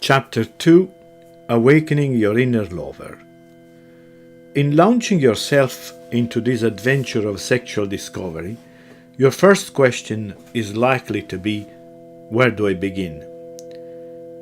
Chapter 2: Awakening Your Inner Lover. In launching yourself into this adventure of sexual discovery, your first question is likely to be, where do I begin?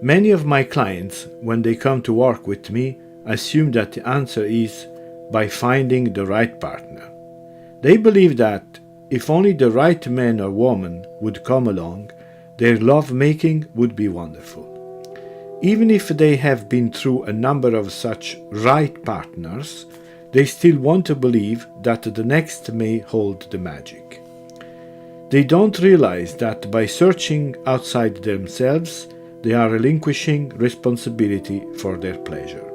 Many of my clients, when they come to work with me, assume that the answer is by finding the right partner. They believe that if only the right man or woman would come along, their love-making would be wonderful. Even if they have been through a number of such right partners, they still want to believe that the next may hold the magic. They don't realize that by searching outside themselves, they are relinquishing responsibility for their pleasure.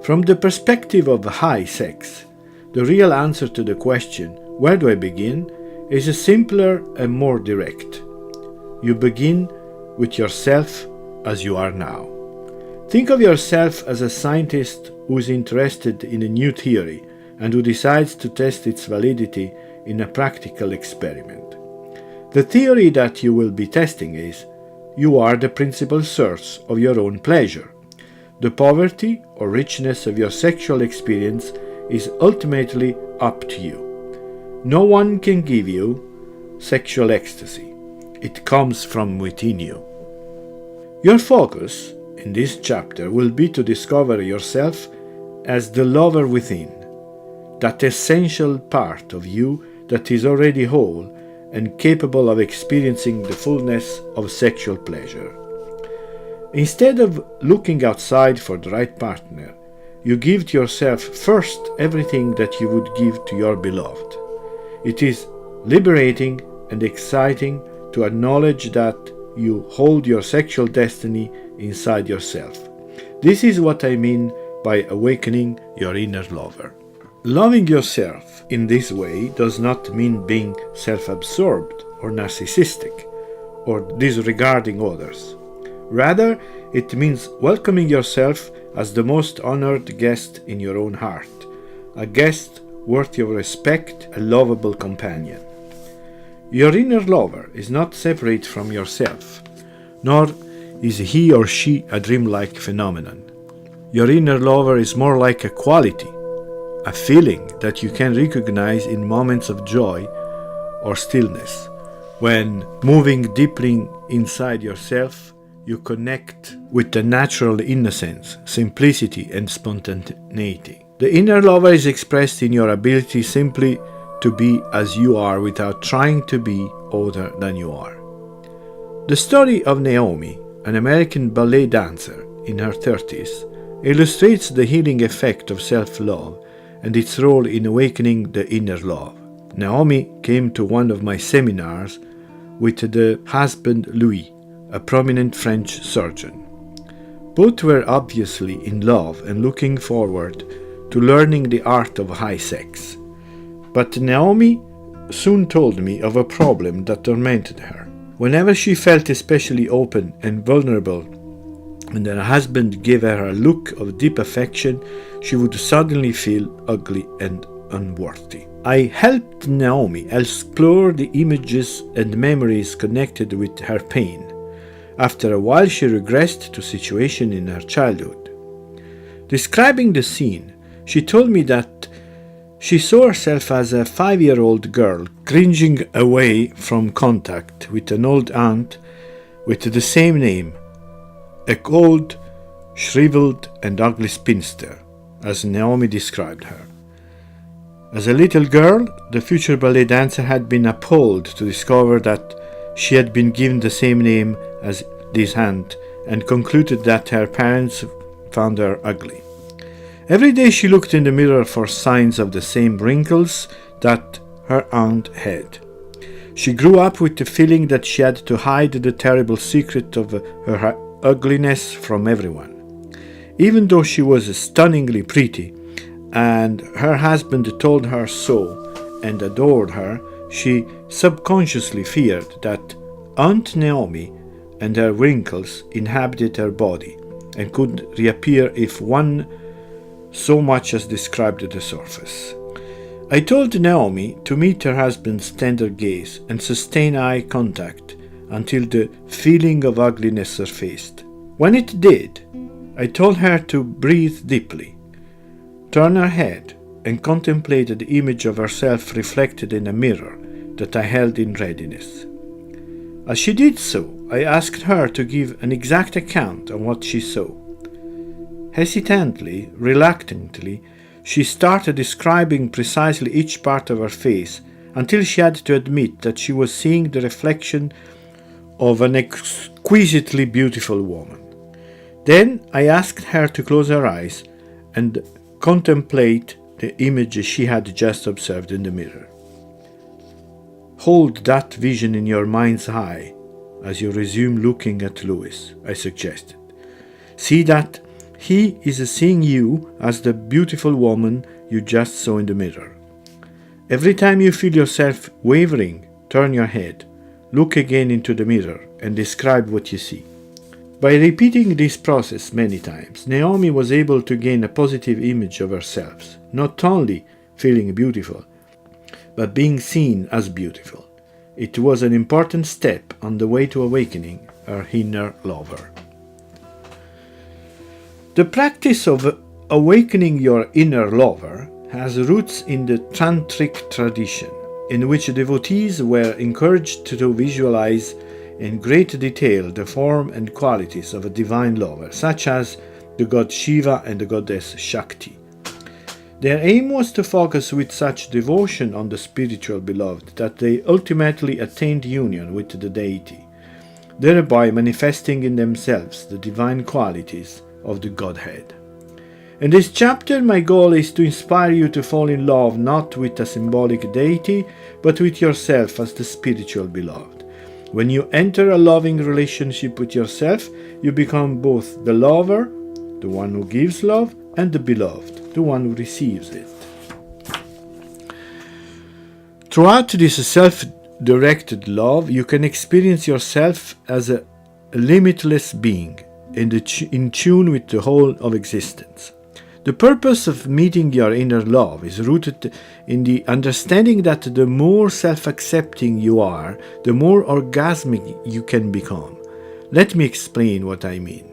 From the perspective of high sex, the real answer to the question, where do I begin, is simpler and more direct. You begin with yourself as you are now. Think of yourself as a scientist who is interested in a new theory and who decides to test its validity in a practical experiment. The theory that you will be testing is, you are the principal source of your own pleasure. The poverty or richness of your sexual experience is ultimately up to you. No one can give you sexual ecstasy. It comes from within you. Your focus in this chapter will be to discover yourself as the lover within, that essential part of you that is already whole and capable of experiencing the fullness of sexual pleasure. Instead of looking outside for the right partner, you give to yourself first everything that you would give to your beloved. It is liberating and exciting to acknowledge that you hold your sexual destiny inside yourself. This is what I mean by awakening your inner lover. Loving yourself in this way does not mean being self-absorbed or narcissistic or disregarding others. Rather, it means welcoming yourself as the most honored guest in your own heart, a guest worthy of respect, a lovable companion. Your inner lover is not separate from yourself, nor is he or she a dreamlike phenomenon. Your inner lover is more like a quality, a feeling that you can recognize in moments of joy or stillness. When moving deeply inside yourself, you connect with the natural innocence, simplicity, and spontaneity. The inner lover is expressed in your ability simply to be as you are without trying to be other than you are. The story of Naomi, an American ballet dancer in her 30s, illustrates the healing effect of self-love and its role in awakening the inner love. Naomi came to one of my seminars with the husband Louis, a prominent French surgeon. Both were obviously in love and looking forward to learning the art of high sex. But Naomi soon told me of a problem that tormented her. Whenever she felt especially open and vulnerable, and her husband gave her a look of deep affection, she would suddenly feel ugly and unworthy. I helped Naomi explore the images and memories connected with her pain. After a while, she regressed to situations in her childhood. Describing the scene, she told me that she saw herself as a 5-year-old girl cringing away from contact with an old aunt with the same name, a cold, shriveled, and ugly spinster, as Naomi described her. As a little girl, the future ballet dancer had been appalled to discover that she had been given the same name as this aunt and concluded that her parents found her ugly. Every day she looked in the mirror for signs of the same wrinkles that her aunt had. She grew up with the feeling that she had to hide the terrible secret of her ugliness from everyone. Even though she was stunningly pretty, and her husband told her so and adored her, she subconsciously feared that Aunt Naomi and her wrinkles inhabited her body and could reappear if one so much as described the surface. I told Naomi to meet her husband's tender gaze and sustain eye contact until the feeling of ugliness surfaced. When it did, I told her to breathe deeply, turn her head, and contemplate the image of herself reflected in a mirror that I held in readiness. As she did so, I asked her to give an exact account of what she saw. Hesitantly, reluctantly, she started describing precisely each part of her face until she had to admit that she was seeing the reflection of an exquisitely beautiful woman. Then I asked her to close her eyes and contemplate the image she had just observed in the mirror. Hold that vision in your mind's eye as you resume looking at Louis, I suggested. See that he is seeing you as the beautiful woman you just saw in the mirror. Every time you feel yourself wavering, turn your head, look again into the mirror, and describe what you see. By repeating this process many times, Naomi was able to gain a positive image of herself, not only feeling beautiful, but being seen as beautiful. It was an important step on the way to awakening her inner lover. The practice of awakening your inner lover has roots in the tantric tradition, in which devotees were encouraged to visualize in great detail the form and qualities of a divine lover, such as the god Shiva and the goddess Shakti. Their aim was to focus with such devotion on the spiritual beloved that they ultimately attained union with the deity, thereby manifesting in themselves the divine qualities of the Godhead. In this chapter, my goal is to inspire you to fall in love not with a symbolic deity, but with yourself as the spiritual beloved. When you enter a loving relationship with yourself, you become both the lover, the one who gives love, and the beloved, the one who receives it. Throughout this self-directed love, you can experience yourself as a limitless being, in tune with the whole of existence. The purpose of meeting your inner love is rooted in the understanding that the more self-accepting you are, the more orgasmic you can become. Let me explain what I mean.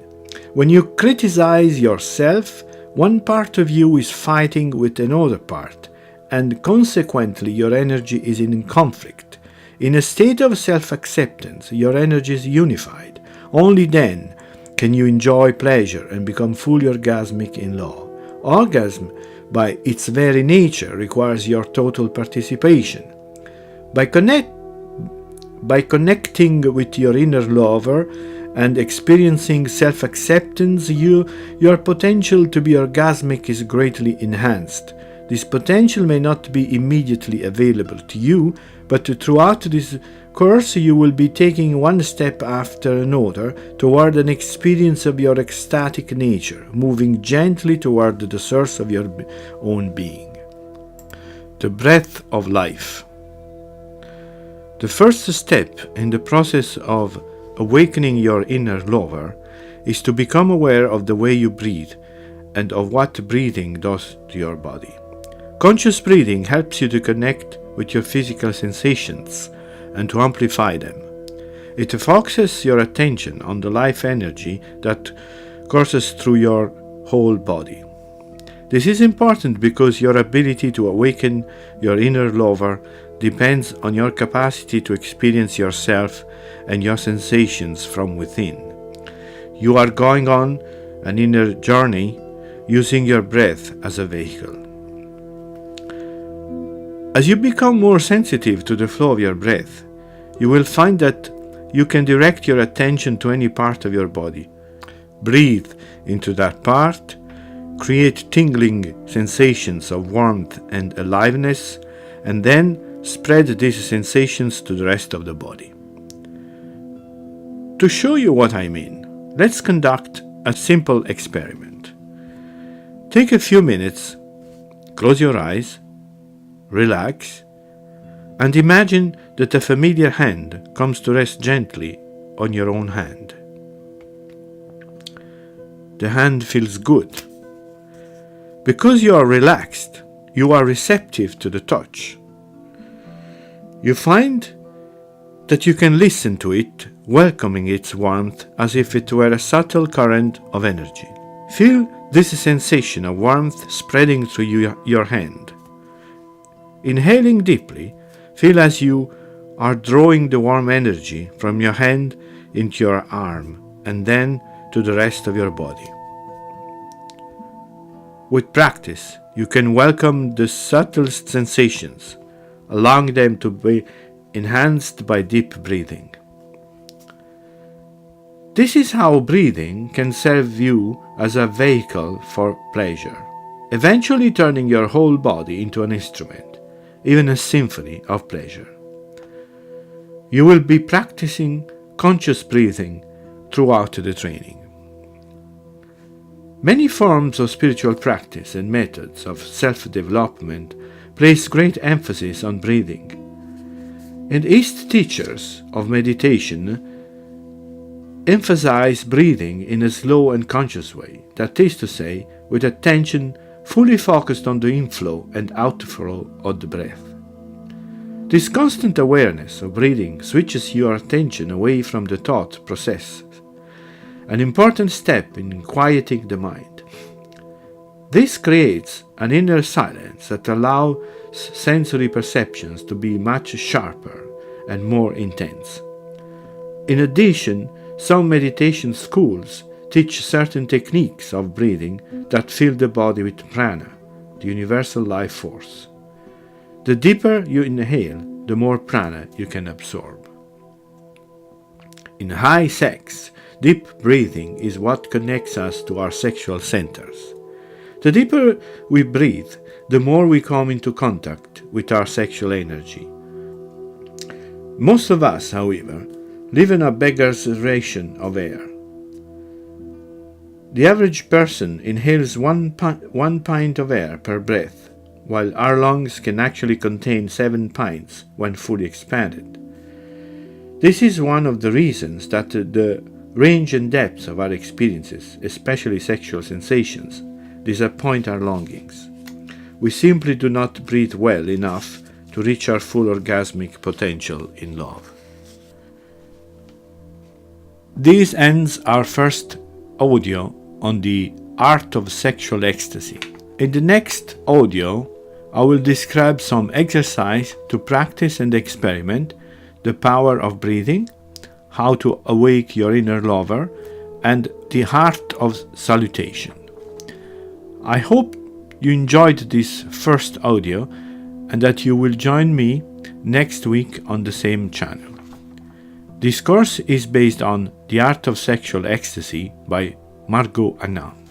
When you criticize yourself, one part of you is fighting with another part, and consequently your energy is in conflict. In a state of self-acceptance, your energy is unified. Only then can you enjoy pleasure and become fully orgasmic in love. Orgasm, by its very nature, requires your total participation. By connecting with your inner lover and experiencing self-acceptance, your potential to be orgasmic is greatly enhanced. This potential may not be immediately available to you, but throughout this course you will be taking one step after another toward an experience of your ecstatic nature, moving gently toward the source of your own being. The breath of life. The first step in the process of awakening your inner lover is to become aware of the way you breathe and of what breathing does to your body. Conscious breathing helps you to connect with your physical sensations and to amplify them. It focuses your attention on the life energy that courses through your whole body. This is important because your ability to awaken your inner lover depends on your capacity to experience yourself and your sensations from within. You are going on an inner journey using your breath as a vehicle. As you become more sensitive to the flow of your breath, you will find that you can direct your attention to any part of your body. Breathe into that part, create tingling sensations of warmth and aliveness, and then spread these sensations to the rest of the body. To show you what I mean, let's conduct a simple experiment. Take a few minutes, close your eyes, relax, and imagine that a familiar hand comes to rest gently on your own hand. The hand feels good. Because you are relaxed, you are receptive to the touch. You find that you can listen to it, welcoming its warmth as if it were a subtle current of energy. Feel this sensation of warmth spreading through your hand. Inhaling deeply, feel as you are drawing the warm energy from your hand into your arm and then to the rest of your body. With practice, you can welcome the subtlest sensations, allowing them to be enhanced by deep breathing. This is how breathing can serve you as a vehicle for pleasure, eventually turning your whole body into an instrument, even a symphony of pleasure. You will be practicing conscious breathing throughout the training. Many forms of spiritual practice and methods of self-development place great emphasis on breathing. And East teachers of meditation emphasize breathing in a slow and conscious way, that is to say, with attention fully focused on the inflow and outflow of the breath. This constant awareness of breathing switches your attention away from the thought process, an important step in quieting the mind. This creates an inner silence that allows sensory perceptions to be much sharper and more intense. In addition, some meditation schools teach certain techniques of breathing that fill the body with prana, the universal life force. The deeper you inhale, the more prana you can absorb. In high sex, deep breathing is what connects us to our sexual centers. The deeper we breathe, the more we come into contact with our sexual energy. Most of us, however, live in a beggar's ration of air. The average person inhales one pint of air per breath, while our lungs can actually contain 7 pints when fully expanded. This is one of the reasons that the range and depth of our experiences, especially sexual sensations, disappoint our longings. We simply do not breathe well enough to reach our full orgasmic potential in love. This ends our first audio on the art of sexual ecstasy. In the next audio, I will describe some exercise to practice and experiment the power of breathing, how to awake your inner lover, and the art of salutation. I hope you enjoyed this first audio and that you will join me next week on the same channel. This course is based on The Art of Sexual Ecstasy by Margot Anand.